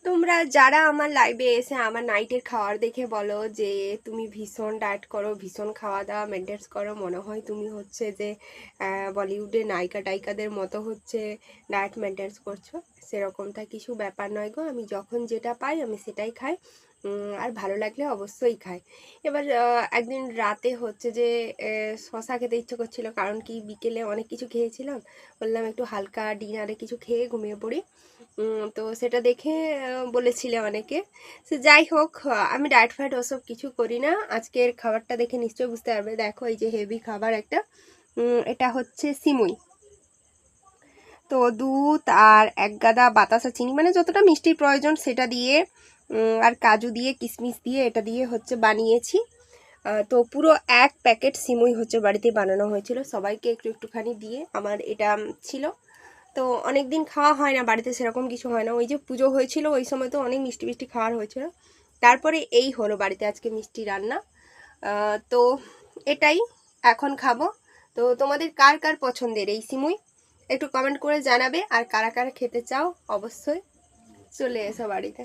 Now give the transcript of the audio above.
তোমরা যারা আমার লাইভে এসে আমার নাইটের খাওয়ার দেখে বলো যে তুমি ভীষণ ডায়েট করো, ভীষণ খাওয়া দাওয়া মেনটেন করো, মনে হয় তুমি হচ্ছে যে বলিউডে নায়িকা টাইকাদের মতো হচ্ছে ডায়েট মেনটেন করছো, সেরকমটা কিছু ব্যাপার নয় গো। আমি যখন যেটা পাই আমি সেটাই খাই, আর ভালো লাগলে অবশ্যই খাই। এবার একদিন রাতে হচ্ছে যে শশা খেতে ইচ্ছে করছিল, কারণ কি বিকেলে অনেক কিছু খেয়েছিলাম, বললাম একটু হালকা ডিনারে কিছু খেয়ে ঘুমিয়ে পড়ি। তো সেটা দেখে বলেছিলে অনেকে। সে যাই হোক, আমি ডায়েট ফায়েট ওসব কিছু করি না। আজকের খাবারটা দেখে নিশ্চয়ই বুঝতে পারবে। দেখো এই যে হেভি খাবার একটা, এটা হচ্ছে সিমুই। তো দুধ আর এক গাদা বাতাসা চিনি, মানে যতটা মিষ্টির প্রয়োজন সেটা দিয়ে, আর কাজু দিয়ে কিশমিশ দিয়ে এটা দিয়ে হচ্ছে বানিয়েছি। তো পুরো এক প্যাকেট সিমুই হচ্ছে বাড়িতে বানানো হয়েছিল, সবাইকে একটু একটুখানি দিয়ে। আমার এটা ছিল, তো অনেক দিন খাওয়া হয় না বাড়িতে, সেরকম কিছু হয় না। ওই যে পুজো হয়েছিল ওই সময় তো অনেক মিষ্টি মিষ্টি খাওয়ার হয়েছিল, তারপরে এই হলো বাড়িতে আজকে মিষ্টি রান্না। তো এটাই এখন খাবো। তো তোমাদের কার কার পছন্দের এই সিমুই একটু কমেন্ট করে জানাবে, আর কারা কারা খেতে চাও অবশ্যই চলে এসো বাড়িতে।